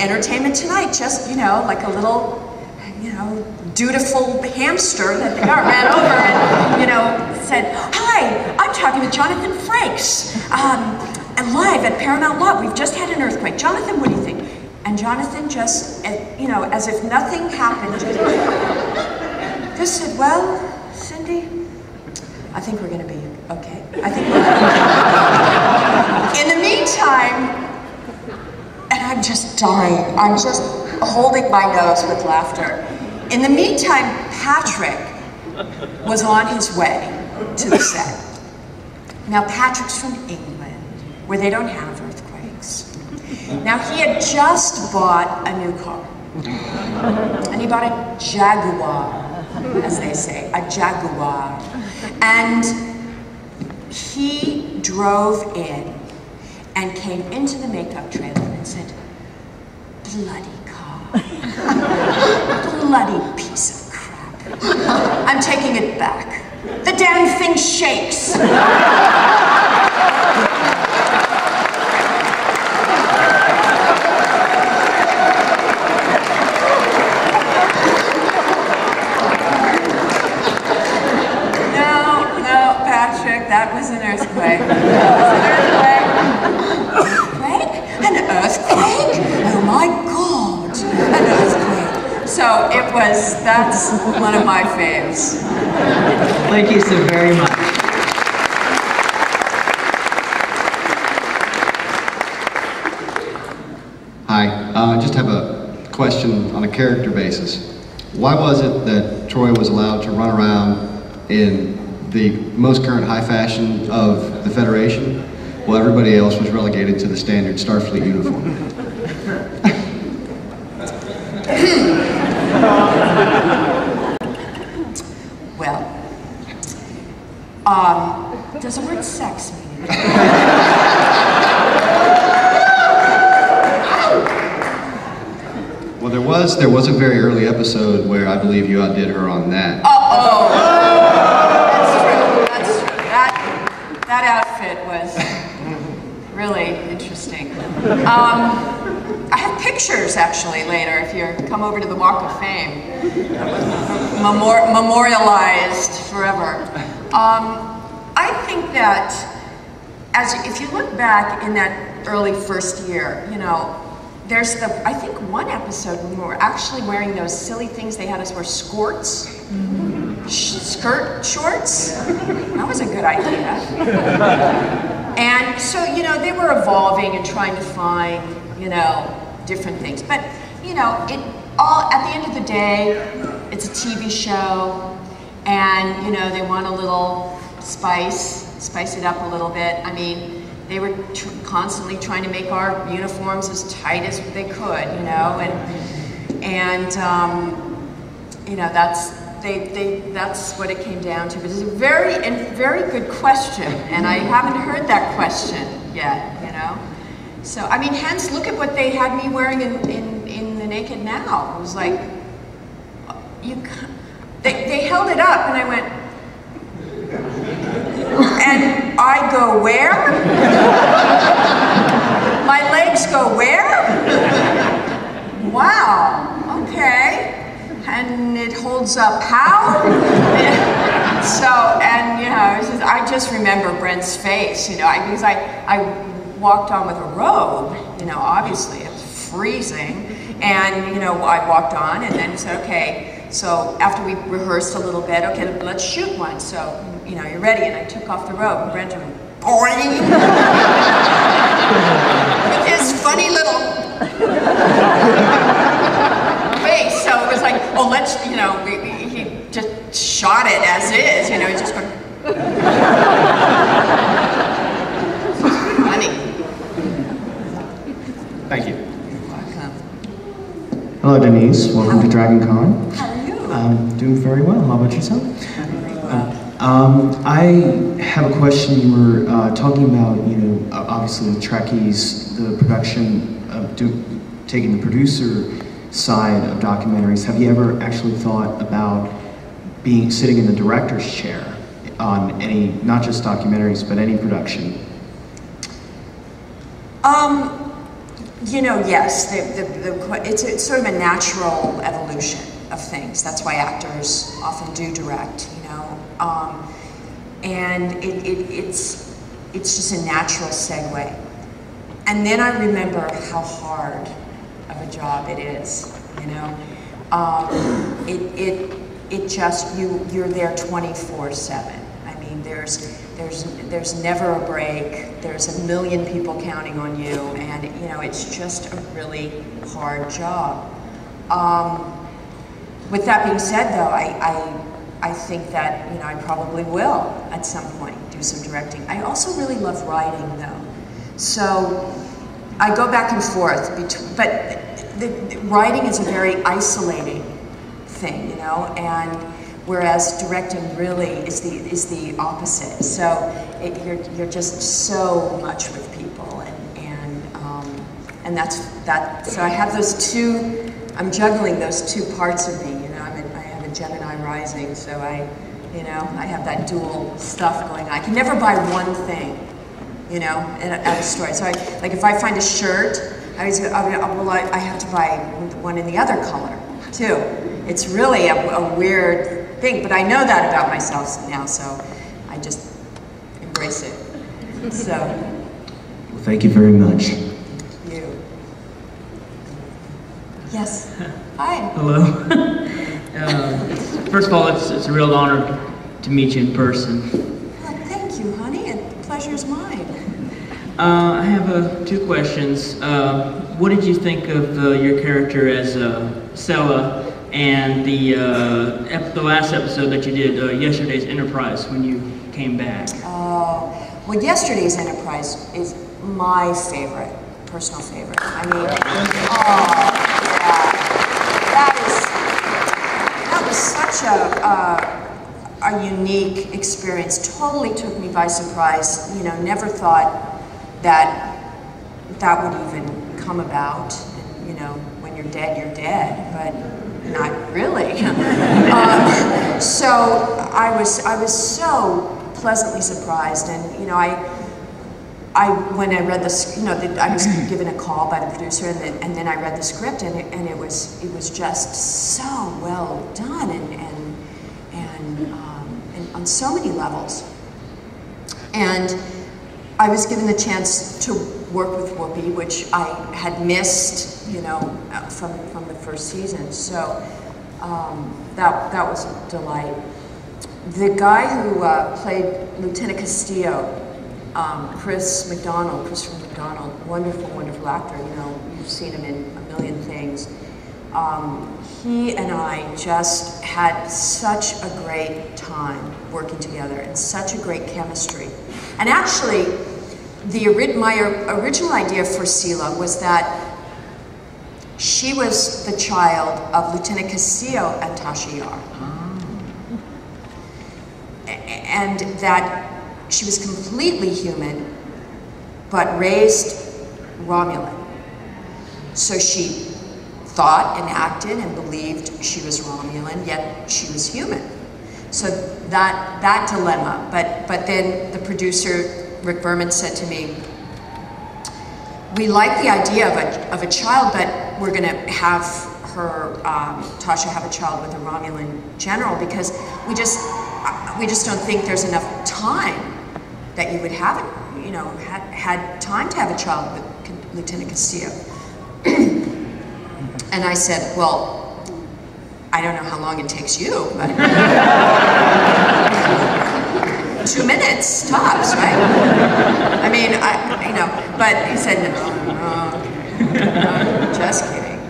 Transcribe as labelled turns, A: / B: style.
A: Entertainment Tonight, just, you know, like a little, you know, dutiful hamster that the guy ran over and, you know, said, "Hi, I'm talking with Jonathan Frakes, and live at Paramount Lot. We've just had an earthquake. Jonathan, what do you think?" And Jonathan just, you know, as if nothing happened, just said, "Well, Cindy, I think we're going to be okay. I think we're In the meantime," and I'm just dying. I'm just holding my nose with laughter. In the meantime, Patrick was on his way to the set. Now, Patrick's from England, where they don't have earthquakes. Now, he had just bought a new car. And he bought a Jaguar, as they say, a Jaguar. And he drove in and came into the makeup trailer and said, "Bloody car. Bloody piece of crap. I'm taking it back. The damn thing shakes." That was an earthquake. That was an earthquake. Earthquake? An earthquake? Oh my God, an earthquake. So it was, that's one of my faves.
B: Thank you so very much.
C: Hi, I just have a question on a character basis. Why was it that Troy was allowed to run around in the most current high fashion of the Federation, while everybody else was relegated to the standard Starfleet uniform?
A: Well, does the word sex mean?
C: Well, there was a very early episode where I believe you outdid her on that.
A: That outfit was really interesting. I have pictures actually later if you come over to the Walk of Fame. Memorialized forever. I think that if you look back in that early first year, you know, there's I think one episode when we were actually wearing those silly things they had us wear, skirts. Skirt shorts? That was a good idea. And so, you know, they were evolving and trying to find, you know, different things. But, you know, at the end of the day, it's a TV show, and, you know, they want a little spice it up a little bit. I mean, they were constantly trying to make our uniforms as tight as they could, you know, and you know, that's what it came down to. But it's a very good question, and I haven't heard that question yet, you know. So, I mean, hence, look at what they had me wearing in the Naked Now. It was like, they held it up, and I went, and I go where? My legs go where? Wow, okay. And it holds up how? So, and you know, I just remember Brent's face, you know, because I walked on with a robe, you know, obviously it was freezing, and you know, I walked on and then said, okay, so after we rehearsed a little bit, okay, let's shoot one, so, you know, you're ready, and I took off the robe, and Brent went, boing! With his funny little face, so it was like, oh, let's, you know, he just shot it as is, you know, he just went, funny.
C: Thank you.
A: You're welcome.
D: Hello, Denise. Welcome to Dragoncon.
A: How are you?
D: Doing very well. How about yourself?
A: Very well.
D: I have a question. You were talking about, you know, obviously with Trekkies, the production of taking the producer side of documentaries. Have you ever actually thought about sitting in the director's chair on any, not just documentaries, but any production?
A: Yes, it's sort of a natural evolution of things. That's why actors often do direct, and it's just a natural segue. And then I remember how hard of a job it is, It just, you're there 24/7. I mean, there's never a break. There's a million people counting on you, and it's just a really hard job. With that being said, though, I think that I probably will at some point do some directing. I also really love writing, though, so I go back and forth between. But the writing is a very isolating thing, and whereas directing really is the opposite. So you're just so much with people, and that's that. So I have those two. I'm juggling those two parts of me. I have a Gemini rising, so I have that dual stuff going on. I can never buy one thing, at a store. So if I find a shirt, I have to buy one in the other color too. It's really a weird thing, but I know that about myself now, so I just embrace it. So.
D: Well, thank you very much.
A: You. Yes. Hi.
B: Hello. First of all, it's a real honor to meet you in person.
A: Well, thank you, honey, and the pleasure's mine.
B: I have two questions. What did you think of your character as Sela and the last episode that you did, Yesterday's Enterprise, when you came back?
A: Well, Yesterday's Enterprise is my favorite, personal favorite. I mean, that was such a unique experience. Totally took me by surprise. Never thought that would even come about. When you're dead, but not really. So I was so pleasantly surprised, and when I read I was given a call by the producer, and then I read the script, and it was just so well done, and on so many levels. And I was given the chance to work with Whoopi, which I had missed, from the first season. So that was a delight. The guy who played Lieutenant Castillo, Christopher McDonald, wonderful, wonderful actor. You've seen him in a million things. He and I just had such a great time working together, and such a great chemistry. And actually, my original idea for Sela was that she was the child of Lieutenant Castillo and Tasha Yar. And that she was completely human, but raised Romulan. So she thought and acted and believed she was Romulan, yet she was human. So that dilemma. But then the producer, Rick Berman, said to me, we like the idea of a child, but we're going to have her, Tasha, have a child with a Romulan general, because we just don't think there's enough time that you would have it, had time to have a child with Lieutenant Castillo. And I said, well, I don't know how long it takes you, but 2 minutes tops, right? I mean, but he said, no, just kidding.